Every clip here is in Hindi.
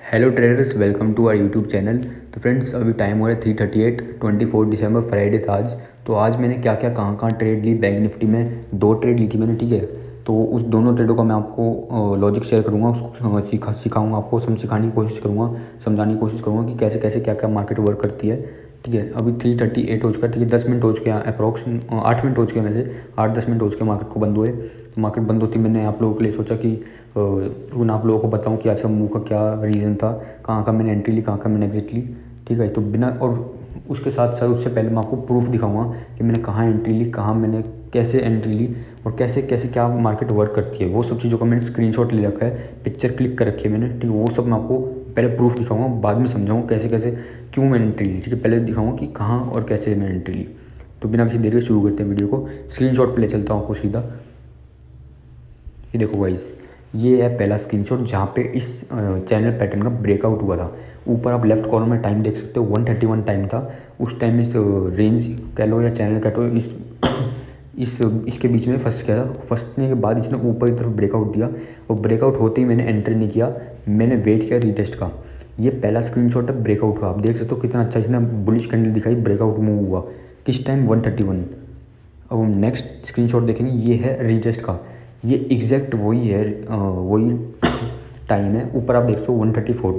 Hello traders, welcome to our YouTube channel. तो फ्रेंड्स, अभी टाइम हो रहा है 3:38, 24 दिसंबर, फ्राइडे था आज। तो आज मैंने क्या क्या कहाँ ट्रेड ली। बैंक निफ्टी में 2 ट्रेड ली थी मैंने, ठीक है। तो उस दोनों ट्रेडों का मैं आपको लॉजिक शेयर करूँगा, उसको सिखाऊँगा आपको, सिखाने की कोशिश करूँगा, समझाने की कोशिश करूँगा कि कैसे कैसे क्या क्या मार्केट वर्क करती है, ठीक है। अभी 3:38 हो चुका है, ठीक है। 10 मिनट हो चुके हैं अप्रॉक्स, 8 मिनट हो चुके हैं, वैसे 8-10 मिनट हो चुके हैं मार्केट को बंद हुए। तो मार्केट बंद होती मैंने आप लोगों के लिए सोचा कि उन आप लोगों को बताऊं कि अच्छा मूव का क्या रीज़न था, कहाँ का मैंने एंट्री ली, कहाँ का मैंने एग्जिट ली, ठीक है। तो बिना और उसके साथ साथ उससे पहले मैं आपको प्रूफ दिखाऊंगा कि मैंने कहाँ एंट्री ली, कहाँ मैंने कैसे एंट्री ली और कैसे कैसे क्या मार्केट वर्क करती है। वो सब चीज़ों का मैंने स्क्रीनशॉट ले रखा है, पिक्चर क्लिक कर रखी है मैंने, ठीक है। वो सब मैं आपको पहले प्रूफ दिखाऊंगा, बाद में समझाऊंगा कैसे कैसे क्यों मैंने एंट्री ली, ठीक है। पहले दिखाऊंगा कि कहाँ और कैसे मैंने एंट्री ली। तो बिना किसी देरी के शुरू करते हैं वीडियो को। स्क्रीनशॉट पे ले चलता हूँ आपको सीधा। ये देखो गाइस, ये है पहला स्क्रीनशॉट जहाँ पे इस चैनल पैटर्न का ब्रेकआउट हुआ था। ऊपर आप लेफ्ट कॉर्नर में टाइम देख सकते हो, 131 टाइम था उस टाइम। इस रेंज कह लो या चैनल कह लो, इसके बीच में फंस गया था। फंसने के बाद इसने ऊपर की तरफ ब्रेकआउट दिया और ब्रेकआउट होते ही मैंने एंटर नहीं किया, मैंने वेट किया रीटेस्ट का। ये पहला स्क्रीनशॉट है ब्रेकआउट का। आप देख सकते हो कितना अच्छा इसने बुलिश कैंडल दिखाई, ब्रेकआउट मूव हुआ किस टाइम, 131। अब हम नेक्स्ट स्क्रीनशॉट देखेंगे, ये है रीटेस्ट का। ये एग्जैक्ट वही है, वही टाइम है। ऊपर आप देख सो 134।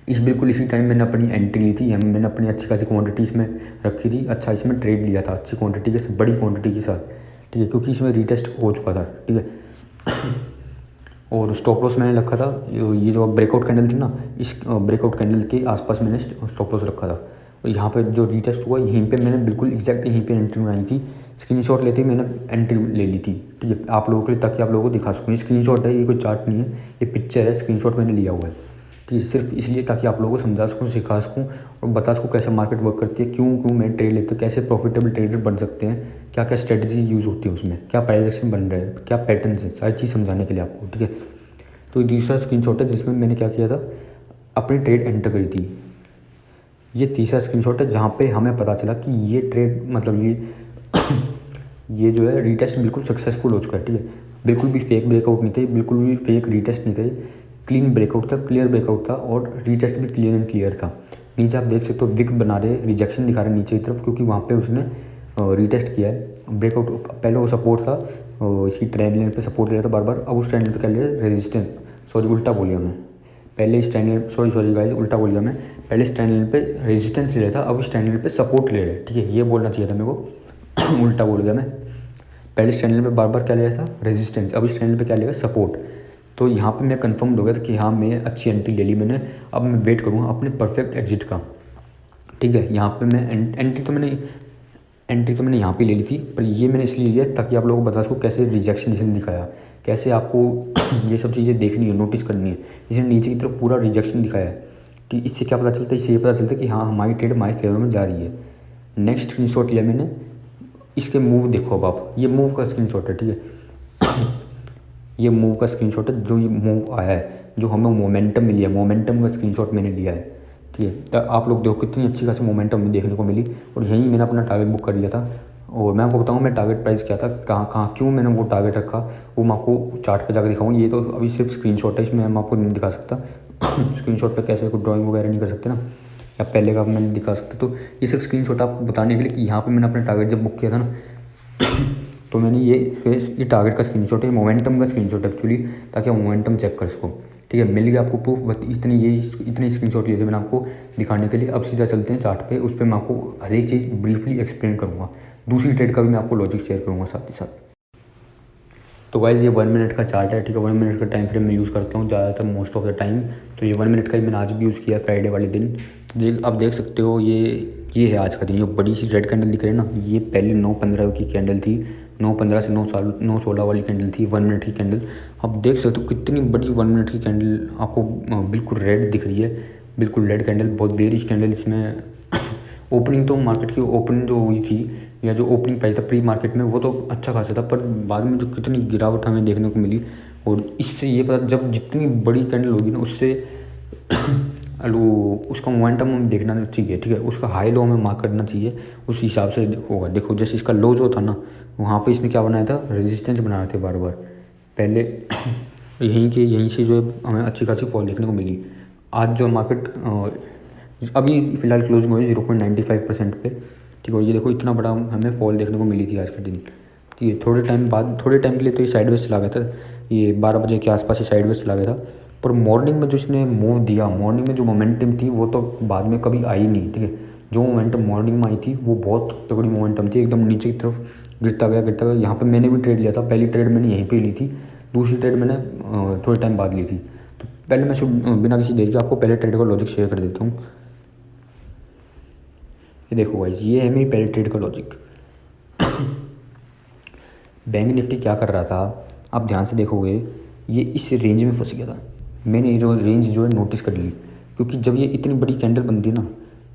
इस बिल्कुल इसी टाइम मैंने अपनी एंट्री ली थी, मैंने अपनी अच्छी खासी क्वांटिटी इसमें रखी थी। अच्छा, इसमें ट्रेड लिया था अच्छी क्वांटिटी के, बड़ी क्वांटिटी के साथ, ठीक है, क्योंकि इसमें रीटेस्ट हो चुका था, ठीक है। और स्टॉप लॉस मैंने रखा था, ये जो ब्रेकआउट कैंडल थी ना, इस ब्रेकआउट कैंडल के आसपास मैंने स्टॉप लॉस रखा था। और यहाँ पे जो रीटेस्ट हुआ, यहीं पे मैंने बिल्कुल एग्जैक्ट यहीं पे एंट्री बनाई थी। स्क्रीनशॉट लेते ही मैंने एंट्री ले ली थी, ठीक है, आप लोगों के लिए, ताकि आप लोगों को दिखा सकूँ। ये स्क्रीनशॉट है, ये कोई चार्ट नहीं है, ये पिक्चर है। स्क्रीनशॉट मैंने लिया हुआ है, ठीक है, सिर्फ इसलिए ताकि आप लोगों को समझा सकूँ, सिखा सकूँ और बता सकूँ कैसे मार्केट वर्क करती है, क्यों क्यों मैं ट्रेड लेते हैं, कैसे प्रॉफिटेबल ट्रेडर बन सकते हैं, क्या क्या स्ट्रेटजी यूज़ होती है उसमें, क्या प्राइस एक्शन बन रहा है, क्या पैटर्न है, सारी चीज़ समझाने के लिए आपको, ठीक है। तो दूसरा स्क्रीनशॉट है जिसमें मैंने क्या किया था, अपनी ट्रेड एंटर करी थी। ये तीसरा स्क्रीनशॉट है जहाँ पे हमें पता चला कि ये ट्रेड मतलब ये जो है रीटेस्ट बिल्कुल सक्सेसफुल हो चुका है, ठीक है। बिल्कुल भी फेक ब्रेकआउट नहीं थे, बिल्कुल भी फेक रीटेस्ट नहीं थे, क्लीन ब्रेकआउट था, क्लियर ब्रेकआउट था और रीटेस्ट भी क्लियर एंड क्लियर था। नीचे आप देख सकते हो विक बना रहे, रिजेक्शन दिखा रहे नीचे की तरफ, क्योंकि वहाँ पे उसने रीटेस्ट किया है। ब्रेकआउट पहले वो सपोर्ट था, इसकी ट्रेंड लाइन पे सपोर्ट ले रहा था बार बार, अब उस ट्रेंड लाइन पे क्या ले रहा है, रेजिस्टेंस। सॉरी, उल्टा बोलिया मैं, पहले इस ट्रेंड लाइन, सॉरी गाइस, उल्टा बोल दिया मैं। पहले इस ट्रेंड लाइन पे रेजिस्टेंस ले रहा था, अब इस ट्रेंड लाइन पे सपोर्ट ले रहा है, ठीक है। ये बोलना चाहिए था मेरे को उल्टा बोल दिया मैं। पहले इस ट्रेंड लाइन पे बार बार क्या ले रहा था, रेजिस्टेंस, अब इस ट्रेंड लाइन पे क्या लेगा, सपोर्ट। तो यहाँ पे मैं कंफर्म हो गया था कि हाँ, मैं अच्छी एंट्री ले ली मैंने। अब मैं वेट करूँगा अपने परफेक्ट एग्जिट का, ठीक है। यहाँ पे मैं एंट्री तो मैंने यहाँ पे ले ली थी, पर ये मैंने इसलिए लिया ताकि आप लोगों को बता सकूँ कैसे रिजेक्शन इसने दिखाया, कैसे आपको ये सब चीज़ें देखनी है, नोटिस करनी है। इसने नीचे की तरफ पूरा रिजेक्शन दिखाया है, कि इससे क्या पता चलता है, इससे ये पता चलता है कि हाँ, हमारी ट्रेड हमारे फेवर में जा रही है। नेक्स्ट स्क्रीनशॉट लिया मैंने, इसके मूव देखो अब आप, ये मूव का स्क्रीनशॉट है, ठीक है। ये मूव का स्क्रीनशॉट है, जो ये मूव आया है, जो हमें मोमेंटम मिली है, मोमेंटम का स्क्रीनशॉट मैंने लिया है, ठीक है। तो आप लोग देखो कितनी अच्छी खासी मोमेंटम में देखने को मिली, और यहीं मैंने अपना टारगेट बुक कर लिया था। और मैं आपको बताऊँ मैं टारगेट प्राइस क्या था, कहाँ कहाँ क्यों मैंने वो टारगेट रखा, वो मैं आपको चार्ट पे जाकर दिखाऊँ। ये तो अभी सिर्फ स्क्रीनशॉट है, इसमें मैं आपको नहीं दिखा सकता। स्क्रीनशॉट पे कैसे कोई ड्राइंग वगैरह नहीं कर सकते ना, या पहले का मैं नहीं दिखा सकता। तो ये सिर्फ स्क्रीनशॉट आपको बताने के लिए कि यहाँ पर मैंने अपना टारगेट जब बुक किया था ना, तो मैंने ये टारगेट का स्क्रीनशॉट है, मोमेंटम का स्क्रीनशॉट एक्चुअली, ताकि आप मोमेंटम चेक कर सको, ठीक है। मिल गया आपको प्रूफ, बस इतने स्क्रीनशॉट लिए थे मैंने आपको दिखाने के लिए। अब सीधा चलते हैं चार्ट पे, उस पर मैं आपको हर एक चीज़ ब्रीफली एक्सप्लेन करूँगा, दूसरी ट्रेड का भी मैं आपको लॉजिक शेयर करूँगा साथ ही साथ। तो गाइज़, ये 1 मिनट का चार्ट है, ठीक है। 1 मिनट का टाइम फ्रेम मैं यूज़ करता हूँ ज़्यादातर, मोस्ट ऑफ द टाइम। तो ये 1 मिनट का ही मैंने आज भी यूज़ किया, फ्राइडे वाले दिन। तो आप देख सकते हो, ये है आज का दिन। ये बड़ी सी रेड कैंडल दिख रही है ना, ये पहले 9:15 की कैंडल थी, 9:15 से 9:16 वाली कैंडल थी, 1 मिनट की कैंडल। आप देख सकते हो कितनी बड़ी 1 मिनट की कैंडल आपको बिल्कुल रेड दिख रही है, बिल्कुल रेड कैंडल, बहुत बेरिश कैंडल। इसमें ओपनिंग तो मार्केट की ओपनिंग जो हुई थी, या जो ओपनिंग प्राइस था प्री मार्केट में, वो तो अच्छा खासा था, पर बाद में जो कितनी गिरावट हमें देखने को मिली। और इससे ये पता, जब जितनी बड़ी कैंडल होगी ना, उससे उसका मोमेंटम हमें देखना चाहिए, ठीक है। उसका हाई लो हमें मार्क करना चाहिए, उस हिसाब से होगा। देखो जैसे इसका लो जो था ना, वहाँ पे इसने क्या बनाया था, रेजिस्टेंस बना रहे थे बार बार पहले। यहीं से जो है हमें अच्छी खासी फॉल देखने को मिली। आज जो मार्केट अभी फ़िलहाल क्लोजिंग हुई 0.95% पे, ठीक है। और ये देखो इतना बड़ा हमें फॉल देखने को मिली थी आज के दिन, ठीक है। थोड़े टाइम के लिए तो ये साइडवेज चला गया था, ये 12 बजे के आसपास ही साइडवेज चला गया था। पर मॉर्निंग में जो इसने मूव दिया, मॉर्निंग में जो मोमेंटम थी वो तो बाद में कभी आई नहीं, ठीक है। जो मोमेंटम मॉर्निंग में आई थी वो बहुत तगड़ी मोमेंटम थी, एकदम नीचे की तरफ गिरता गया। यहाँ पे मैंने भी ट्रेड लिया था, पहली ट्रेड मैंने यहीं पे ली थी, दूसरी ट्रेड मैंने थोड़े टाइम बाद ली थी। तो पहले मैं बिना किसी देर के आपको पहले ट्रेड का लॉजिक शेयर कर देता हूँ। ये देखो गाइस, ये है मेरी पहले ट्रेड का लॉजिक। बैंक निफ्टी क्या कर रहा था, आप ध्यान से देखोगे, ये इस रेंज में फंस गया था। मैंने ये रेंज जो है नोटिस कर ली, क्योंकि जब ये इतनी बड़ी कैंडल बनती है ना,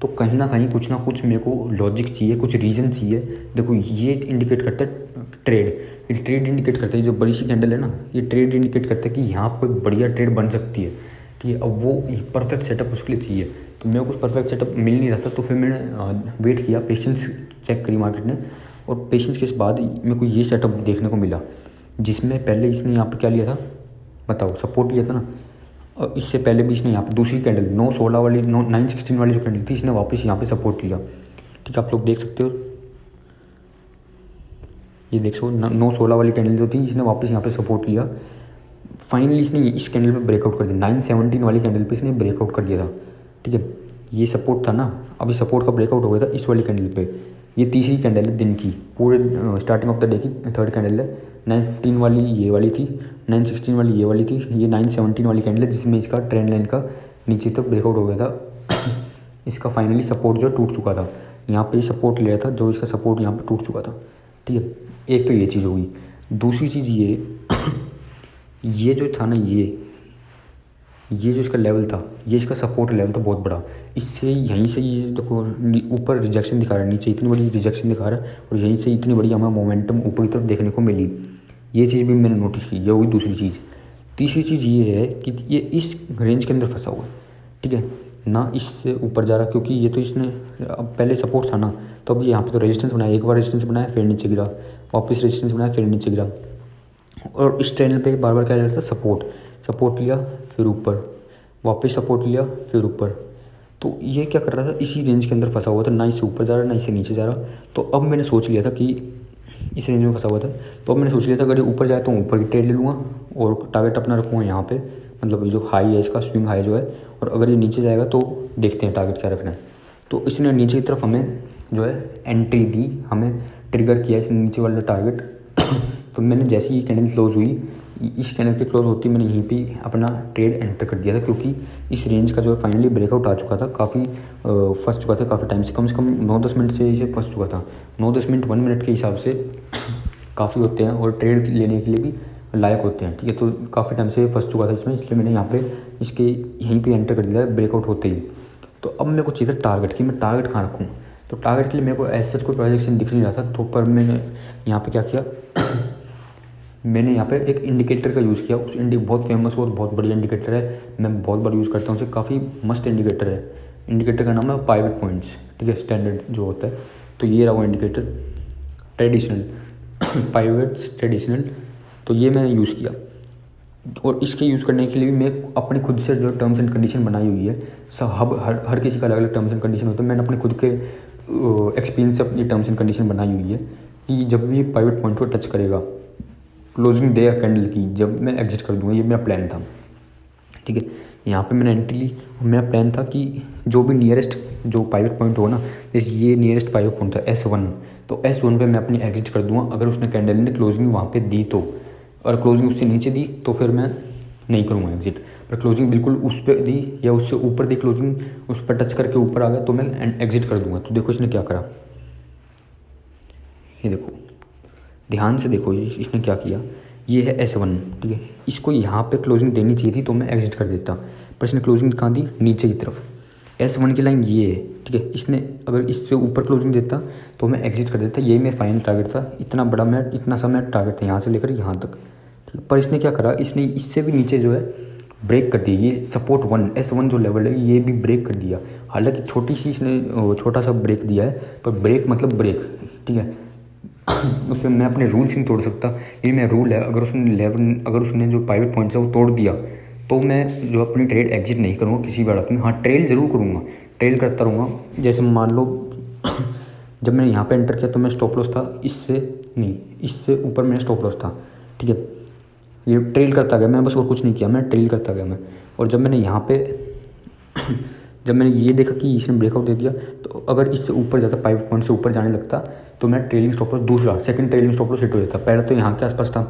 तो कहीं ना कहीं कुछ ना कुछ मेरे को लॉजिक चाहिए, कुछ रीज़न चाहिए। देखो ये इंडिकेट करता है ट्रेड, ये ट्रेड इंडिकेट करता है, जो बड़ी सी कैंडल है ना, ये ट्रेड इंडिकेट करता है कि यहाँ पर बढ़िया ट्रेड बन सकती है, ठीक है। अब वो परफेक्ट सेटअप उसके लिए चाहिए, तो मेरे को कुछ परफेक्ट सेटअप मिल नहीं रहा था। तो फिर मैंने वेट किया, पेशेंस चेक करी मार्केट ने, और पेशेंस के बाद मेरे को ये सेटअप देखने को मिला, जिसमें पहले इसने यहाँ पे क्या लिया था बताओ, सपोर्ट लिया था ना। और इससे पहले भी इसने यहाँ पे दूसरी कैंडल 916 वाली 916 वाली जो कैंडल थी, इसने वापस यहाँ पे सपोर्ट लिया, ठीक है। आप लोग देख सकते हो, ये देख सो 916 वाली कैंडल जो थी, इसने वापस यहाँ पे सपोर्ट लिया। फाइनली इसने इस कैंडल पे ब्रेकआउट कर दिया, 917 वाली कैंडल पे इसने ब्रेकआउट कर दिया था, ठीक है। ये सपोर्ट था ना, अभी सपोर्ट का ब्रेकआउट हो गया था इस वाली कैंडल पे। ये तीसरी कैंडल है दिन की, पूरे स्टार्टिंग ऑफ द डे की थर्ड कैंडल है। 915 वाली ये वाली थी, 916 वाली ये वाली थी, ये 917 वाली कैंडल है, जिसमें इसका ट्रेंड लाइन का नीचे तक ब्रेकआउट हो गया था। इसका फाइनली सपोर्ट जो टूट चुका था, यहाँ पे सपोर्ट लिया था, जो इसका सपोर्ट यहाँ पे टूट चुका था, ठीक है। एक तो ये चीज़ होगी। दूसरी चीज़ ये जो था ना, ये जो इसका लेवल था, ये इसका सपोर्ट लेवल था बहुत बड़ा। इससे यहीं से ये देखो ऊपर रिजेक्शन दिखा रहा है, नीचे इतनी बड़ी रिजेक्शन दिखा रहा है, और यहीं से इतनी बड़ी हमें मोमेंटम ऊपर की तरफ देखने को मिली। ये चीज़ भी मैंने नोटिस की, ये हुई दूसरी चीज़। तीसरी चीज़ ये है कि ये इस रेंज के अंदर फंसा हुआ है, ठीक है ना, इससे ऊपर जा रहा, क्योंकि ये तो इसने अब पहले सपोर्ट था ना, तो अब यहाँ पे तो रेजिस्टेंस बनाया, एक बार रेजिस्टेंस बनाया फिर नीचे गिरा, वापस रेजिस्टेंस बनाया फिर नीचे गिरा। और इस चैनल पे बार बार क्या रहता था, सपोर्ट लिया फिर ऊपर, वापस सपोर्ट लिया फिर ऊपर। तो ये क्या कर रहा था, इसी रेंज के अंदर फंसा हुआ था, ना इससे ऊपर जा रहा ना इससे नीचे जा रहा। तो अब मैंने सोच लिया था कि इस रेंज में फंसा हुआ था, तो अब मैंने सोच लिया था अगर ये ऊपर जाए तो ऊपर की ट्रेड ले लूँगा, और टारगेट अपना रखूँगा यहाँ पे, मतलब जो हाई है इसका, स्विंग हाई जो है। और अगर ये नीचे जाएगा तो देखते हैं टारगेट क्या रखना है। तो इसने नीचे की तरफ हमें जो है एंट्री दी, हमें ट्रिगर किया इसने नीचे वाला टारगेट। तो मैंने जैसे ही कैंडल क्लोज हुई, इस कैंडल के क्लोज होती मैंने यहीं पे अपना ट्रेड एंटर कर दिया था, क्योंकि इस रेंज का जो है फाइनली ब्रेकआउट आ चुका था, काफ़ी फंस चुका था काफ़ी टाइम से कम 9-10 मिनट से इसे फंस चुका था। 9-10 मिनट 1 मिनट के हिसाब से काफ़ी होते हैं, और ट्रेड लेने के लिए भी लायक होते हैं, ठीक है। तो काफ़ी टाइम से फंस चुका था इसमें, इसलिए मैंने यहाँ पे इसके यहीं पे एंटर कर दिया ब्रेकआउट होते ही। तो अब मेरे को चाहिए था टारगेट, कि मैं टारगेट कहाँ रखूँ। तो टारगेट के लिए मेरे को ऐसा कोई प्रोजेक्शन दिख नहीं रहा था, तो पर मैंने यहाँ पे क्या किया, मैंने यहाँ पे एक इंडिकेटर का यूज़ किया। उस बहुत फेमस और बहुत बढ़िया इंडिकेटर है, मैं बहुत बार यूज़ करता हूँ उसे, काफ़ी मस्त इंडिकेटर है। इंडिकेटर का नाम है पाइवट पॉइंट्स, ठीक है, स्टैंडर्ड जो होता है। तो ये रहा वो इंडिकेटर ट्रेडिशनल, पाइवट्स ट्रेडिशनल। तो ये मैंने यूज़ किया, और इसके यूज़ करने के लिए भी मैं अपनी खुद से जो टर्म्स एंड कंडीशन बनाई हुई है। सब हर किसी का अलग अलग टर्म्स एंड कंडीशन होता है, मैंने अपने खुद के एक्सपीरियंस से अपनी टर्म्स एंड कंडीशन बनाई हुई है कि जब भी पाइवट पॉइंट को टच करेगा, क्लोजिंग डे कैंडल की, जब मैं एग्जिट कर दूँगा, ये मेरा प्लान था, ठीक है। यहाँ पे मैंने एंट्री ली, मेरा प्लान था कि जो भी नियरेस्ट जो पाइवट पॉइंट होगा ना, जैसे ये नियरेस्ट पाइवट पॉइंट था S1, तो S1 पे मैं अपनी एग्जिट कर दूँगा अगर उसने कैंडल ने क्लोजिंग वहाँ पे दी तो। और क्लोजिंग उससे नीचे दी तो फिर मैं नहीं करूँगा एग्जिट, पर क्लोजिंग बिल्कुल उस पर दी या उससे ऊपर दी, क्लोजिंग उस पर टच करके ऊपर आ गया तो मैं एग्जिट कर दूँगा। तो देखो इसने क्या करा, ये देखो ध्यान से देखो, इसने क्या किया, ये है S1, ठीक है। इसको यहाँ पे क्लोजिंग देनी चाहिए थी तो मैं एग्जिट कर देता, पर इसने क्लोजिंग कहाँ दी, नीचे की तरफ। S1 की लाइन ये है, ठीक है। इसने अगर इससे ऊपर क्लोजिंग देता तो मैं एग्जिट कर देता, ये मेरा फाइनल टारगेट था। इतना सा मेरा टारगेट था यहाँ से लेकर यहाँ तक, ठीक है। पर इसने क्या करा, इसने इससे भी नीचे जो है ब्रेक कर दिया। ये सपोर्ट 1 S1 जो लेवल है ये भी ब्रेक कर दिया। हालांकि छोटी सी इसने छोटा सा ब्रेक दिया है, पर ब्रेक मतलब ब्रेक, ठीक है। उसमें मैं अपने रूल्स नहीं तोड़ सकता, ये मेरा रूल है। अगर उसने जो पाइवट पॉइंट्स है वो तोड़ दिया तो मैं जो अपनी ट्रेड एग्जिट नहीं करूँगा किसी भी हालत में। हाँ, ट्रेल ज़रूर करूँगा, ट्रेल करता रहूँगा। जैसे मान लो जब मैंने यहाँ पे एंटर किया तो मैं स्टॉप लॉस था इससे नहीं, इससे ऊपर मैंने स्टॉप लॉस था, ठीक है। ये ट्रेल करता गया मैं, बस और कुछ नहीं किया, मैं ट्रेल करता गया मैं। और जब मैंने यहाँ पे जब मैंने ये देखा कि इसने ब्रेकआउट दे दिया, तो अगर इससे ऊपर जाता 5 पॉइंट से ऊपर जाने लगता तो मैं ट्रेलिंग स्टॉप लॉस दूसरा second trailing stop loss hit हो जाता। पहला तो यहाँ के आसपास था,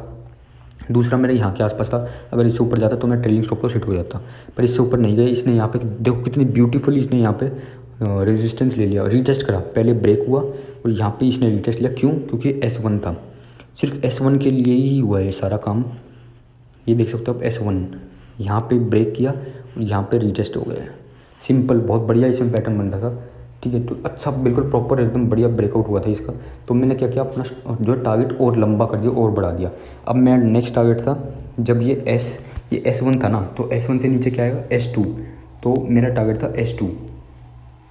दूसरा मेरे यहाँ के आसपास था। अगर इससे ऊपर जाता तो मैं ट्रेलिंग स्टॉप लॉस हिट हो जाता, पर इससे ऊपर नहीं गया। इसने यहाँ पे देखो कितनी ब्यूटीफुली इसने यहाँ पे रेजिस्टेंस ले लिया, रीटेस्ट करा, पहले ब्रेक हुआ और यहाँ पे इसने रीटेस्ट लिया। क्यों? क्योंकि S1 था, सिर्फ S1 के लिए ही हुआ है सारा काम। ये देख सकते हो आप, S1 यहाँ पे ब्रेक किया और यहाँ पे रीटेस्ट हो गया। सिंपल, बहुत बढ़िया इसमें पैटर्न बन रहा था, ठीक है। तो अच्छा बिल्कुल प्रॉपर एकदम बढ़िया ब्रेकआउट हुआ था इसका। तो मैंने क्या किया, अपना जो टारगेट और लंबा कर दिया और बढ़ा दिया। अब मैं नेक्स्ट टारगेट था, जब ये S1 था ना, तो S1 से नीचे क्या आएगा, S2। तो मेरा टारगेट था S2,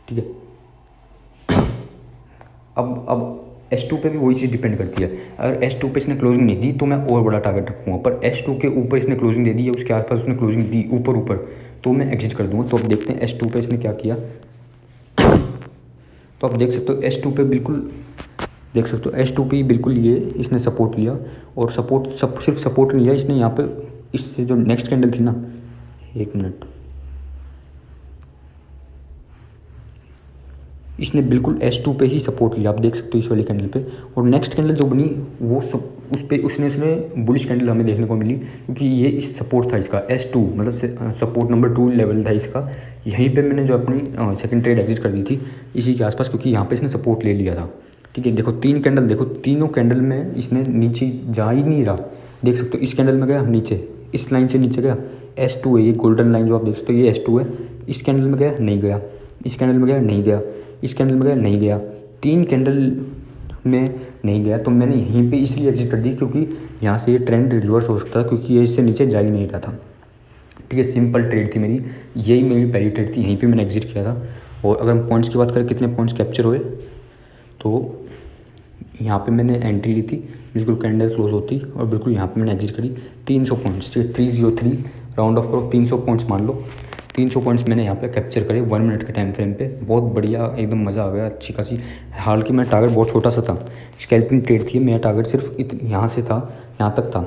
ठीक है। अब S2 पे भी वही चीज़ डिपेंड करती है। अगर S2 पे इसने क्लोजिंग नहीं दी तो मैं और बड़ा टारगेट रखूँगा, पर S2 के ऊपर इसने क्लोजिंग दे दी या उसके आसपास उसने क्लोजिंग दी ऊपर तो मैं एग्जिट कर दूँगा। तो अब देखते हैं S2 पे इसने क्या किया। तो आप देख सकते हो S2 पे बिल्कुल, देख सकते हो S2 पे बिल्कुल ये इसने सपोर्ट लिया। और सिर्फ सपोर्ट नहीं लिया इसने, यहाँ पे इससे जो नेक्स्ट कैंडल थी ना, 1 मिनट, इसने बिल्कुल S2 पे ही सपोर्ट लिया, आप देख सकते हो इस वाली कैंडल पे। और नेक्स्ट कैंडल जो बनी वो उसने बुलिश कैंडल हमें देखने को मिली, क्योंकि ये सपोर्ट था इसका S2, मतलब सपोर्ट नंबर 2 लेवल था इसका। यहीं पे मैंने जो अपनी सेकंड ट्रेड एग्जिट कर दी थी इसी के आसपास, क्योंकि यहाँ पे इसने सपोर्ट ले लिया था, ठीक है। देखो 3 कैंडल, देखो तीनों कैंडल में इसने नीचे जा ही नहीं रहा। देख सकते हो इस कैंडल में गया नीचे, इस लाइन से नीचे गया, S2 है ये गोल्डन लाइन जो आप देख सकते हो, ये S2 है। इस कैंडल में गया, नहीं गया। इस कैंडल में गया, नहीं गया। इस कैंडल में गया, नहीं गया। 3 कैंडल में नहीं गया। तो मैंने यहीं पे इसलिए एग्जिट कर दी क्योंकि यहाँ से ये ट्रेंड रिवर्स हो सकता था, क्योंकि ये इससे नीचे जा ही नहीं रहा था, ठीक है। सिंपल ट्रेड थी मेरी, यही मेरी पहली ट्रेड थी, यहीं पे मैंने एग्जिट किया था। और अगर हम पॉइंट्स की बात करें कितने पॉइंट्स कैप्चर हुए, तो यहाँ पे मैंने एंट्री ली थी, बिल्कुल कैंडल क्लोज होती और बिल्कुल यहाँ पे मैंने एग्जिट करी। 300 पॉइंट्स, ठीक है, 303 राउंड ऑफ करो, 300 पॉइंट्स मान लो। 300 पॉइंट्स मैंने यहाँ पे कैप्चर करे 1 मिनट के टाइम फ्रेम पे। बहुत बढ़िया, एकदम मज़ा आ गया, अच्छी खासी। हालांकि मेरा टारगेट बहुत छोटा सा था, स्कैल्पिंग ट्रेड थी, मेरा टारगेट सिर्फ यहाँ से था, यहाँ तक था।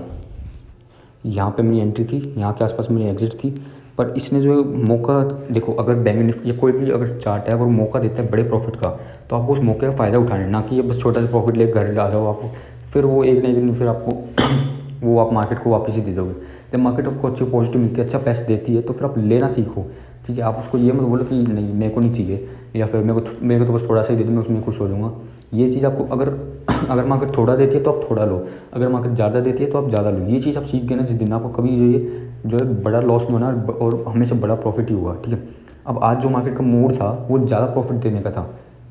यहाँ पे मेरी एंट्री थी, यहाँ के आसपास मेरी एग्जिट थी। पर इसने जो मौका, देखो अगर बैंक निफ्टी या कोई भी अगर चार्ट है अगर मौका देता है बड़े प्रॉफिट का, तो आपको उस मौके का फ़ायदा उठाना है, ना कि ये बस छोटा सा प्रॉफिट लेकर घर आ जाओ आपको, फिर वो एक ना एक दिन फिर आपको वो आप मार्केट को वापस ही दे दोगे। जब मार्केट आपको अच्छी पॉजिटिव मिलती है, अच्छा पैसा देती है, तो फिर आप लेना सीखो, ठीक है। आप उसको ये मत बोलो कि नहीं मेरे को नहीं चाहिए, या फिर मेरे को तो बस थोड़ा सा ही दे दो, मैं उसमें खुश हो जाऊँगा। ये चीज़ आपको अगर मार्केट थोड़ा देती है तो आप थोड़ा लो, अगर मार्केट ज़्यादा देती है तो आप ज़्यादा लो। ये चीज़ आप सीख गए ना जिस दिन, आपको कभी जो है बड़ा लॉस नहीं होना और हमेशा बड़ा प्रॉफिट ही हुआ, ठीक है। अब आज जो मार्केट का मूड था वो ज़्यादा प्रॉफिट देने का था,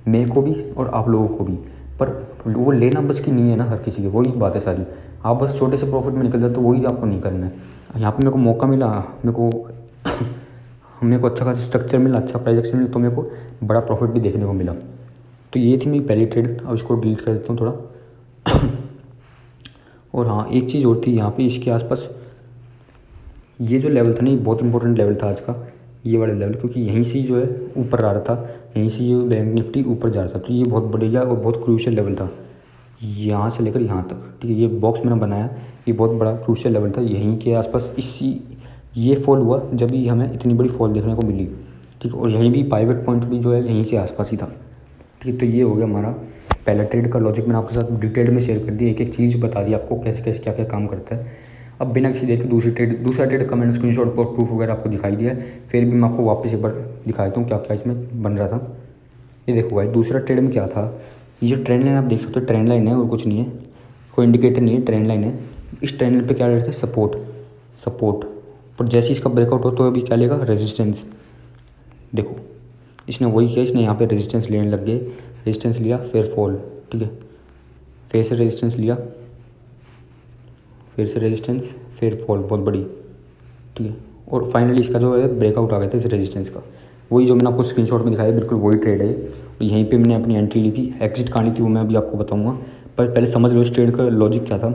मेरे को भी और आप लोगों को भी, पर वो लेना बस की नहीं है ना हर किसी की, वही बात है सारी। आप बस छोटे से प्रॉफिट में निकल जाते, तो वही आपको नहीं करना है। यहाँ पे मेरे को मौका मिला, मेरे को अच्छा खासा स्ट्रक्चर मिला, अच्छा प्राइस एक्शन मिला, तो मेरे को बड़ा प्रॉफिट भी देखने को मिला। तो ये थी मेरी पहली ट्रेड। अब इसको डिलीट कर देता हूँ थोड़ा। और हाँ, एक चीज़ और थी यहाँ पे इसके आसपास, ये जो लेवल था ना, ये बहुत इंपॉर्टेंट लेवल था आज का, ये वाला लेवल, क्योंकि यहीं से जो है ऊपर आ रहा था, यहीं से ये बैंक निफ्टी ऊपर जा रहा था। तो ये बहुत बढ़िया और बहुत क्रूशियल लेवल था, यहाँ से लेकर यहाँ तक, ठीक है। ये बॉक्स मैंने बनाया, ये बहुत बड़ा क्रूशियल लेवल था, यहीं के आसपास ये फॉल हुआ जब भी हमें इतनी बड़ी फॉल देखने को मिली, ठीक है। और यहीं भी पाइवट पॉइंट भी जो है यहीं के आसपास ही था, ठीक है। तो ये हो गया हमारा पहला ट्रेड का लॉजिक, मैंने आपके साथ डिटेल में शेयर कर दिया, एक एक चीज़ बता दी आपको कैसे कैसे क्या क्या काम करता है। अब बिना किसी देर के दूसरा ट्रेड का मैंने स्क्रीनशॉट और प्रूफ वगैरह आपको दिखाई दिया है, फिर भी मैं आपको वापस एक बार दिखा देता हूँ क्या क्या इसमें बन रहा था। ये देखो भाई, दूसरा ट्रेड में क्या था, ये जो ट्रेंड लाइन आप देख सकते हो, ट्रेंड लाइन है और कुछ नहीं है, कोई इंडिकेटर नहीं है, ट्रेंड लाइन है। इस ट्रेंड लाइन पे क्या रहता है, सपोर्ट, पर जैसे इसका ब्रेकआउट हो तो अभी क्या लेगा, रेजिस्टेंस। देखो इसने वही किया, इसने यहाँ पे रेजिस्टेंस लेने लग गए, रेजिस्टेंस लिया फिर फॉल, ठीक है, फिर से रेजिस्टेंस लिया, फिर से रेजिस्टेंस, फिर फॉल बहुत बड़ी, ठीक है। और फाइनली इसका जो है ब्रेकआउट आ गया था इस रेजिस्टेंस का, वही जो मैंने आपको स्क्रीनशॉट में दिखाया बिल्कुल वही ट्रेड है। और यहीं पे मैंने अपनी एंट्री ली थी, एग्जिट कहानी थी वो मैं अभी आपको बताऊंगा, पर पहले समझ लो इस ट्रेड का लॉजिक क्या था।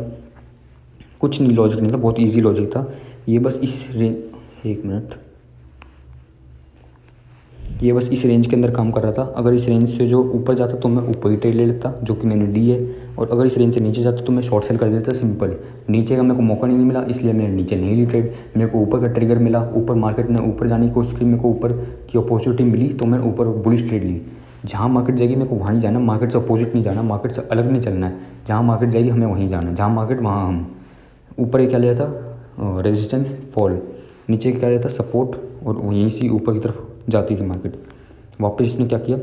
कुछ नहीं लॉजिक नहीं था, बहुत ईजी लॉजिक था। ये बस एक मिनट, ये बस इस रेंज के अंदर काम कर रहा था। अगर इस रेंज से जो ऊपर जाता तो मैं ऊपर ही ट्रेड ले लेता, जो कि मैंने ली है, और अगर इस रेंज से नीचे जाता तो मैं शॉर्ट सेल कर देता सिंपल। नीचे का मेरे को मौका नहीं मिला, इसलिए मैंने नीचे नहीं ली ट्रेड। मेरे को ऊपर का ट्रिगर मिला, ऊपर मार्केट ने ऊपर जाने की कोशिश की, मेरे को ऊपर की अपॉर्चुनिटी मिली तो मैंने ऊपर बुलिश ट्रेड ली। जहाँ मार्केट जाएगी मेरे को वहीं जाना, मार्केट से अपोजिट नहीं जाना, मार्केट से अलग नहीं चलना है। जहाँ मार्केट जाएगी हमें वहीं जाना है, जहाँ मार्केट वहाँ हम। ऊपर क्या लिया था रेजिस्टेंस फॉल, नीचे क्या लिया था सपोर्ट, और यहीं से ऊपर की तरफ जाती थी मार्केट। वापस इसने क्या किया,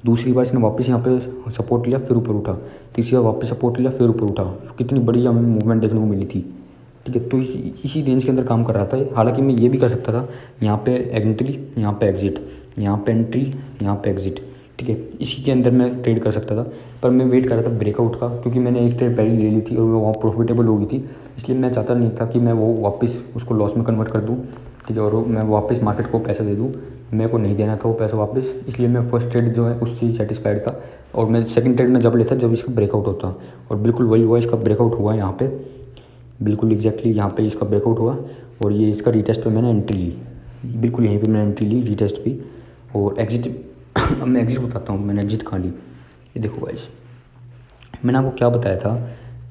दूसरी बार इसने वापस यहाँ पे सपोर्ट लिया फिर ऊपर उठा, तीसरी बार वापस सपोर्ट लिया फिर ऊपर उठा। कितनी बढ़िया हमें मूवमेंट देखने को मिली थी। ठीक है, तो इसी रेंज के अंदर काम कर रहा था। हालांकि मैं ये भी कर सकता था, यहाँ पे एंट्री, यहाँ पे एग्जिट, यहाँ पे एंट्री, यहाँ पे एग्जिट। ठीक है, इसी के अंदर मैं ट्रेड कर सकता था, पर मैं वेट कर रहा था ब्रेकआउट का, क्योंकि मैंने एक ट्रेड पहले ले ली थी और वो वहाँ प्रॉफिटेबल हो गई थी। इसलिए मैं चाहता नहीं था कि मैं वो वापस उसको लॉस में कन्वर्ट कर दूँ। ठीक है, और मैं वापस मार्केट को पैसा दे दूँ, मेरे को नहीं देना था वो पैसा वापस। इसलिए मैं फर्स्ट ट्रेड जो है उससे सेटिस्फाइड था, और मैं सेकंड ट्रेड में जब लेता जब इसका ब्रेकआउट होता, और बिल्कुल वही हुआ, इसका ब्रेकआउट हुआ यहाँ पे, बिल्कुल एग्जैक्टली यहाँ पे इसका ब्रेकआउट हुआ, और ये इसका रीटेस्ट पे मैंने एंट्री ली, बिल्कुल यहीं पे मैंने एंट्री ली रीटेस्ट भी, और एग्जिट। अब मैं एग्जिट बताता हूँ मैंने एग्जिट कहाँ ली। ये देखो गाइस, मैंने आपको क्या बताया था,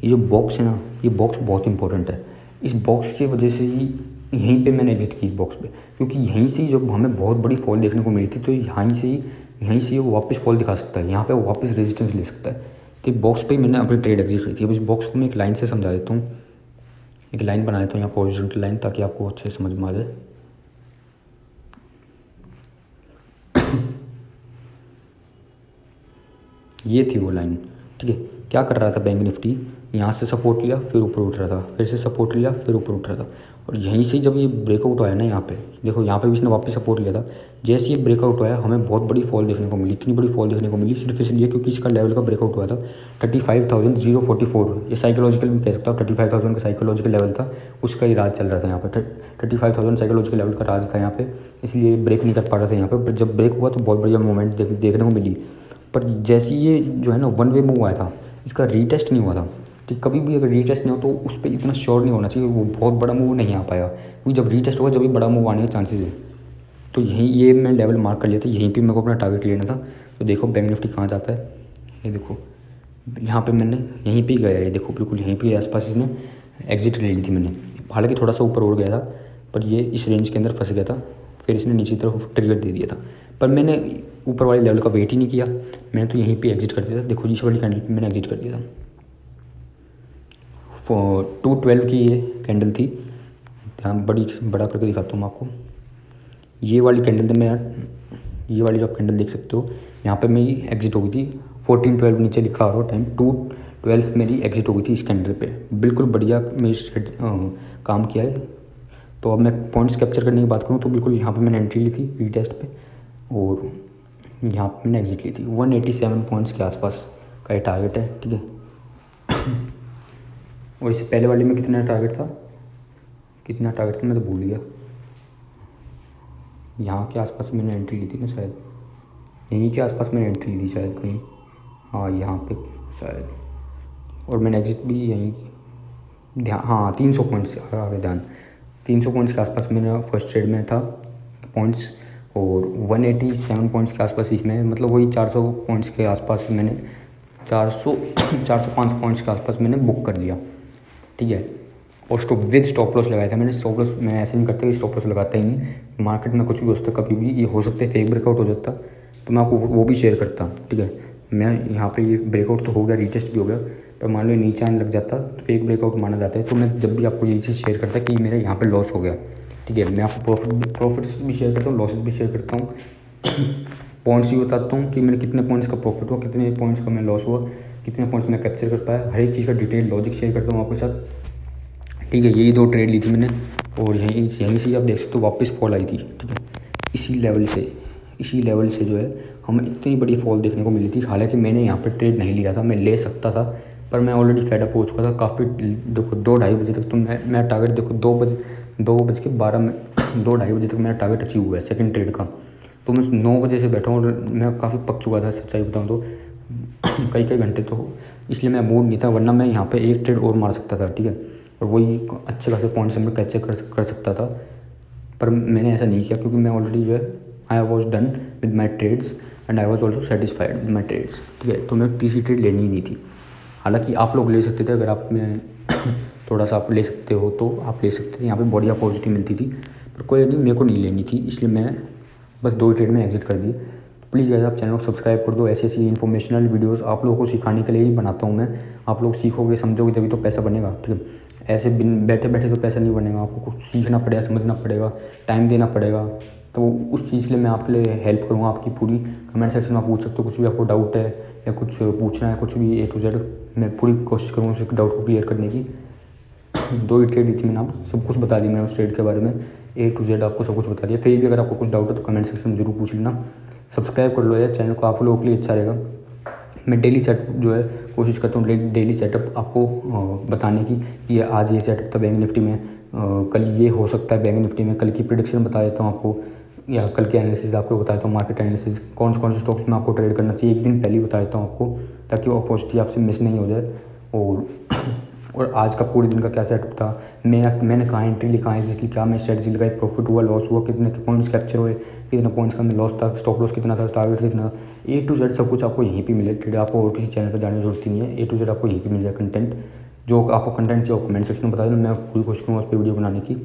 ये जो बॉक्स है ना, ये बॉक्स बहुत इंपॉर्टेंट है। इस बॉक्स की वजह से ही यहीं पे मैंने एग्जिट की इस बॉक्स पे, क्योंकि यहीं से ही जब हमें बहुत बड़ी फॉल देखने को मिली थी, तो यहीं से वो वापस फॉल दिखा सकता है, यहाँ पे वो वापस रेजिस्टेंस ले सकता है। तो बॉक्स पे ही मैंने अपनी ट्रेड एग्जिट की थी। अब इस बॉक्स को मैं एक लाइन से समझा देता हूँ, एक लाइन बना देता हूँ यहाँ हॉरिजॉन्टल लाइन, ताकि आपको अच्छे से समझ में आ जाए। ये थी वो लाइन। ठीक है, क्या कर रहा था बैंक निफ्टी, यहाँ से सपोर्ट लिया फिर ऊपर उठ रहा था, फिर से सपोर्ट लिया फिर ऊपर उठ रहा था, और यहीं से जब ये ब्रेकआउट आया ना, यहाँ पे देखो, यहाँ पे भी इसने वापस सपोर्ट लिया था। जैसे ये ब्रेकआउट आया हमें बहुत बड़ी फॉल देखने को मिली, इतनी बड़ी फॉल देखने को मिली सिर्फ इसलिए क्योंकि इसका लेवल का ब्रेकआउट हुआ था 35,044। ये साइकोलॉजिकल भी कह सकता हूँ, 35,000 का साइकोलॉजिकल लेवल था, उसका ही राज चल रहा था यहाँ पे। 35,000 साइकोलॉजिकल लेवल का राज था यहाँ पे, इसलिए ब्रेक नहीं कर पा रहा था यहाँ पे। जब ब्रेक हुआ तो बहुत बढ़िया मूवमेंट देखने को मिली, पर जैसे ये जो है ना वन वे मूव आया था, इसका रीटेस्ट नहीं हुआ था। ठीक, कभी भी अगर रीटेस्ट नहीं हो तो उस पर इतना श्योर नहीं होना चाहिए, वो बहुत बड़ा मूव नहीं आ पाया, क्योंकि जब रीटेस्ट होगा जब भी बड़ा मूव आने के चांसेस है। तो यहीं ये मैं लेवल मार्क कर लिया था, यहीं पे मेरे को अपना टारगेट लेना था। तो देखो बैंक निफ्टी कहाँ जाता है, ये देखो यहाँ पे मैंने यहीं पे ही गया, ये देखो बिल्कुल यहीं पे आसपास इसने एग्जिट ले ली थी मैंने। हालांकि थोड़ा सा ऊपर उड़ गया था, पर ये इस रेंज के अंदर फंस गया था, फिर इसने नीचे तरफ ट्रिगर दे दिया था। पर मैंने ऊपर वाले लेवल का वेट ही नहीं किया, मैंने तो यहीं पे एग्जिट कर दिया था। देखो इस वाली कैंडल पे मैंने एग्जिट कर दिया था। 212 की ये कैंडल थी, ध्यान बड़ा करके दिखाता हूँ मैं आपको। ये वाली कैंडल में ये वाली जो आप कैंडल देख सकते हो, यहाँ पे मेरी एग्जिट हो गई थी। 1412 नीचे लिखा आ रहा टाइम, 212 मेरी एग्जिट हो गई थी इस कैंडल पे। बिल्कुल बढ़िया मेरी काम किया है। तो अब मैं पॉइंट्स कैप्चर करने की बात करूँ तो बिल्कुल यहाँ पे मैंने एंट्री ली थी रीटेस्ट पे, और यहाँ पे मैंने एग्जिट ली थी। 187 पॉइंट्स के आसपास का ये टारगेट है। ठीक है, और इससे पहले वाले में कितना टारगेट था मैं तो भूल गया। यहाँ के आसपास मैंने एंट्री ली थी ना शायद, यहीं के आसपास मैंने एंट्री ली थी शायद कहीं, हाँ यहाँ पे शायद, और मैंने एग्जिट भी यहीं, हाँ 300 पॉइंट्स आगे ध्यान, 300 पॉइंट्स के आसपास मेरा फर्स्ट ट्रेड में था पॉइंट्स, और 187 पॉइंट्स के आसपास इसमें, मतलब वही 400 पॉइंट्स के आसपास मैंने 405 पॉइंट्स के आसपास मैंने बुक कर लिया। ठीक है, और स्टॉप लॉस लगाया था मैंने। स्टॉप लॉस मैं ऐसे नहीं करता कि स्टॉप लॉस लगाता ही नहीं, मार्केट में कुछ भी हो सकता है, कभी भी ये हो सकता है फेक ब्रेकआउट हो जाता, तो मैं आपको वो भी शेयर करता। ठीक है, मैं यहाँ पे ये ब्रेकआउट तो हो गया, रीटेस्ट भी हो गया, पर मान लो नीचे आने लग जाता तो फेक ब्रेकआउट माना जाता है। तो मैं जब भी आपको ये चीज़ शेयर करता कि मेरा यहाँ पे लॉस हो गया, ठीक है, मैं आपको प्रॉफिट्स भी शेयर करता हूँ, लॉसेस भी शेयर करता हूँ, पॉइंट्स भी बताता हूँ कि मेरे कितने पॉइंट्स का प्रॉफिट हुआ, कितने पॉइंट्स का मैं लॉस हुआ, कितने पॉइंट्स मैं कैप्चर कर पाया, हर एक चीज़ का डिटेल लॉजिक शेयर करता हूँ आपके साथ। ठीक है, यही 2 ट्रेड ली थी मैंने, और यहीं से आप देख सकते हो वापस फॉल आई थी। ठीक है, इसी लेवल से जो है हमें इतनी बड़ी फॉल देखने को मिली थी। हालांकि मैंने यहाँ पर ट्रेड नहीं लिया था, मैं ले सकता था, पर मैं ऑलरेडी फेड अप हो चुका था काफ़ी। देखो 2-2:30 बजे तक तो मैं टारगेट, देखो 2:12 में 2-2:30 बजे तक मेरा टारगेट अचीव हुआ है सेकंड ट्रेड का। तो मैं 9 बजे से बैठा हूँ और मैं काफ़ी पक चुका था, सच्चाई बताऊँ तो कई घंटे, तो इसलिए मैं मूड नहीं था, वरना मैं यहाँ पे एक ट्रेड और मार सकता था। ठीक है, और वही अच्छे खासे पॉइंट्स में कैप्चर कर सकता था। पर मैंने ऐसा नहीं किया क्योंकि मैं ऑलरेडी जो है I was done with my trades and I was also satisfied with my trades, ठीक है। तो मैं तीसरी ट्रेड लेनी ही नहीं थी। हालांकि आप लोग ले सकते थे, अगर आप में थोड़ा सा आप ले सकते हो तो आप ले सकते थे, यहाँ पे बढ़िया पॉजिटिव मिलती थी। पर कोई नहीं, मेरे को नहीं लेनी थी, इसलिए मैं बस 2 ही ट्रेड में एग्जिट कर दी। प्लीज़ गाइस आप चैनल को सब्सक्राइब कर दो। ऐसी ऐसी इन्फॉर्मेशनल वीडियोस आप लोगों को सिखाने के लिए ही बनाता हूँ मैं। आप लोग सीखोगे समझोगे तभी तो पैसा बनेगा, ठीक है। ऐसे बिन बैठे बैठे तो पैसा नहीं बनेगा, आपको कुछ सीखना पड़ेगा, समझना पड़ेगा, टाइम देना पड़ेगा। तो उस चीज़ के लिए मैं आपके लिए हेल्प करूँगा। आपकी पूरी कमेंट सेक्शन में आप पूछ सकते हो, कुछ भी आपको डाउट है या कुछ पूछना है, कुछ भी A to Z, मैं पूरी कोशिश करूँगा उस डाउट को क्लियर करने की। 2 ही ट्रेड दी थी मैंने, आप सब कुछ बता दिया मैंने उस ट्रेड के बारे में, A to Z आपको सब कुछ बता दिया। फिर भी अगर आपको कुछ डाउट है तो कमेंट सेक्शन में ज़रूर पूछ लेना। सब्सक्राइब कर लो यार चैनल को, आप लोगों के लिए अच्छा रहेगा। मैं डेली सेट जो है कोशिश करता हूँ डेली सेटअप आपको बताने की, ये आज ये सेटअप था बैंक निफ्टी में, कल ये हो सकता है बैंक निफ्टी में, कल की प्रिडिक्शन बता देता हूँ आपको, या कल के एनालिसिस आपको बता देता हूँ, मार्केट एनालिसिस कौन से स्टॉक्स में आपको ट्रेड करना चाहिए एक दिन पहले ही बता देता हूँ आपको, ताकि वो अपॉर्चुनिटी आपसे मिस नहीं हो जाए। और आज का पूरे दिन का क्या सेटअप था, मैंने कहाँ एंट्री ली, कहाँ एग्जिट ली, क्या मैं स्ट्रेटजी लगाई, प्रॉफिट हुआ, लॉस हुआ, कितने पॉइंट्स कैप्चर हुए, कितना पॉइंट्स का में लॉस था, स्टॉप लॉस कितना था, टारगेट कितना था, A to Z सब कुछ आपको यहीं पे मिले ट्रेड। आपको और किसी चैनल पर जाने की जरूरत ही नहीं है, A to Z आपको यहीं पे मिल जाए कंटेंट। जो आपको कंटेंट चाहिए कमेंट सेक्शन में बता देना, मैं पूरी कोशिश करूँगा उस पर वीडियो बनाने की,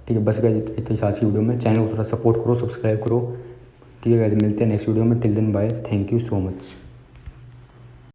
ठीक है। बस गाइस इतनी आज की वीडियो में, चैनल को थोड़ा सपोर्ट करो, सब्सक्राइब करो, ठीक है गाइस। मिलते हैं नेक्स्ट वीडियो में, till then bye, thank you so much.